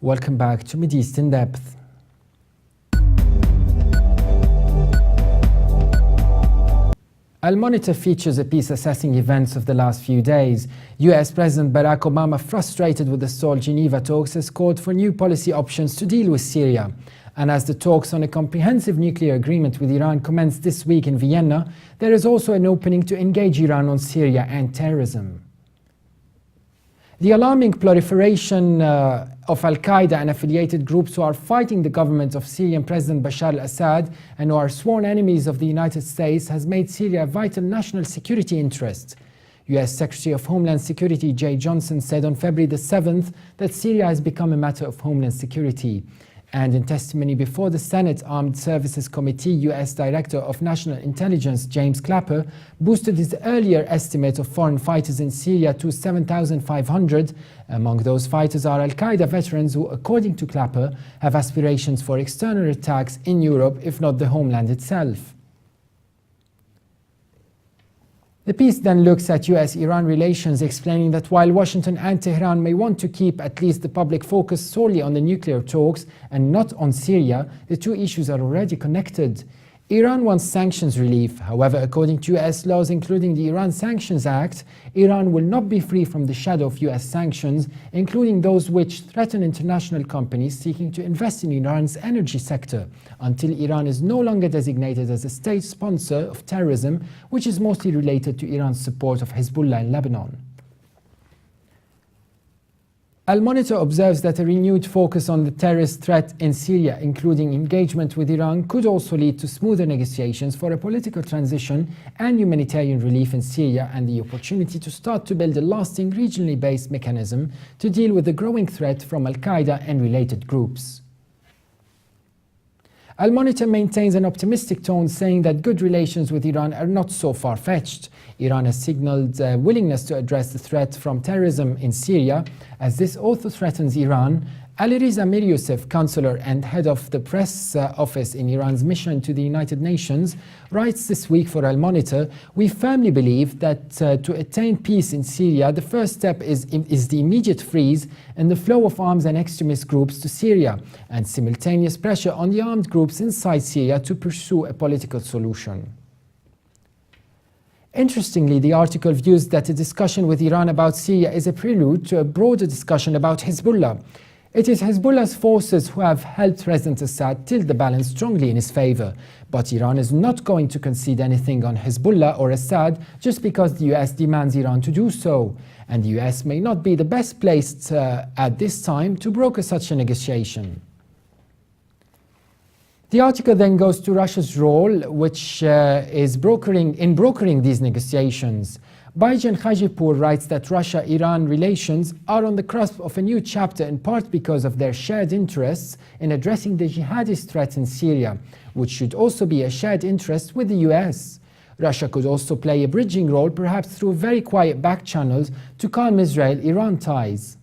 Welcome back to Mideast in Depth. Al-Monitor features a piece assessing events of the last few days. US President Barack Obama, frustrated with the stalled Geneva talks, has called for new policy options to deal with Syria. And as the talks on a comprehensive nuclear agreement with Iran commence this week in Vienna, there is also an opening to engage Iran on Syria and terrorism. The alarming proliferation of Al-Qaeda and affiliated groups who are fighting the government of Syrian President Bashar al-Assad and who are sworn enemies of the United States has made Syria a vital national security interest. US Secretary of Homeland Security Jay Johnson said on February the 7th that Syria has become a matter of Homeland Security. And in testimony before the Senate Armed Services Committee, US Director of National Intelligence James Clapper boosted his earlier estimate of foreign fighters in Syria to 7,500. Among those fighters are Al-Qaeda veterans who, according to Clapper, have aspirations for external attacks in Europe, if not the homeland itself. The piece then looks at US-Iran relations, explaining that while Washington and Tehran may want to keep at least the public focus solely on the nuclear talks and not on Syria, the two issues are already connected. Iran wants sanctions relief. However, according to US laws, including the Iran Sanctions Act, Iran will not be free from the shadow of US sanctions, including those which threaten international companies seeking to invest in Iran's energy sector, until Iran is no longer designated as a state sponsor of terrorism, which is mostly related to Iran's support of Hezbollah in Lebanon. Al-Monitor observes that a renewed focus on the terrorist threat in Syria, including engagement with Iran, could also lead to smoother negotiations for a political transition and humanitarian relief in Syria, and the opportunity to start to build a lasting regionally based mechanism to deal with the growing threat from Al-Qaeda and related groups. Al-Monitor maintains an optimistic tone, saying that good relations with Iran are not so far-fetched. Iran has signaled willingness to address the threat from terrorism in Syria, as this also threatens Iran. Alireza Miryusef, counselor and head of the press office in Iran's mission to the United Nations, writes this week for Al-Monitor, "We firmly believe that to attain peace in Syria, the first step is the immediate freeze in the flow of arms and extremist groups to Syria, and simultaneous pressure on the armed groups inside Syria to pursue a political solution." Interestingly, the article views that a discussion with Iran about Syria is a prelude to a broader discussion about Hezbollah. It is Hezbollah's forces who have helped President Assad tilt the balance strongly in his favor, but Iran is not going to concede anything on Hezbollah or Assad just because the US demands Iran to do so, and the US may not be the best placed at this time to broker such a negotiation. The article then goes to Russia's role, which is brokering these negotiations. Bayjan Khajipur writes that Russia-Iran relations are on the cusp of a new chapter, in part because of their shared interests in addressing the jihadist threat in Syria, which should also be a shared interest with the US. Russia could also play a bridging role, perhaps through very quiet back channels, to calm Israel-Iran ties.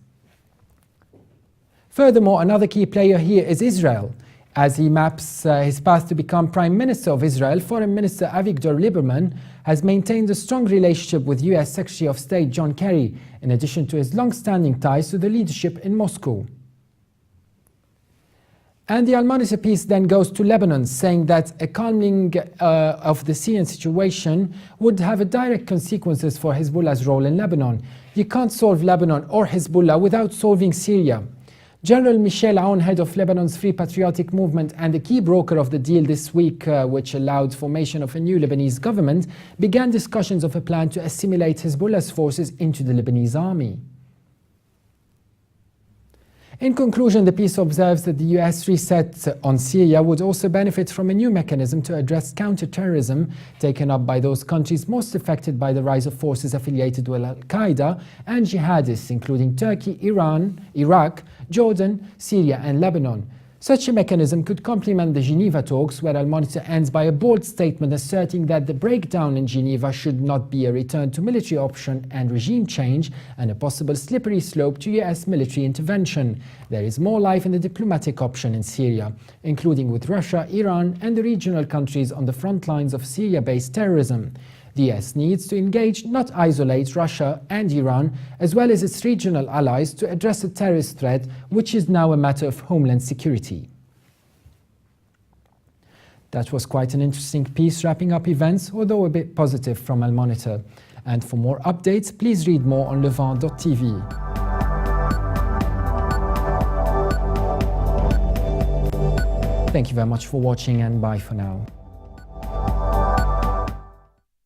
Furthermore, another key player here is Israel. As he maps his path to become Prime Minister of Israel, Foreign Minister Avigdor Lieberman has maintained a strong relationship with US Secretary of State John Kerry, in addition to his long-standing ties to the leadership in Moscow. And the Al-Monitor piece then goes to Lebanon, saying that a calming of the Syrian situation would have a direct consequences for Hezbollah's role in Lebanon. You can't solve Lebanon or Hezbollah without solving Syria. General Michel Aoun, head of Lebanon's Free Patriotic Movement and the key broker of the deal this week, which allowed formation of a new Lebanese government, began discussions of a plan to assimilate Hezbollah's forces into the Lebanese army. In conclusion, the piece observes that the US reset on Syria would also benefit from a new mechanism to address counter-terrorism taken up by those countries most affected by the rise of forces affiliated with Al-Qaeda and jihadists, including Turkey, Iran, Iraq, Jordan, Syria and Lebanon. Such a mechanism could complement the Geneva talks, where Al-Monitor ends by a bold statement asserting that the breakdown in Geneva should not be a return to military option and regime change and a possible slippery slope to US military intervention. There is more life in the diplomatic option in Syria, including with Russia, Iran and the regional countries on the front lines of Syria-based terrorism. The US needs to engage, not isolate, Russia and Iran, as well as its regional allies, to address the terrorist threat, which is now a matter of Homeland Security. That was quite an interesting piece wrapping up events, although a bit positive from Al Monitor. And for more updates, please read more on levant.tv. Thank you very much for watching, and bye for now.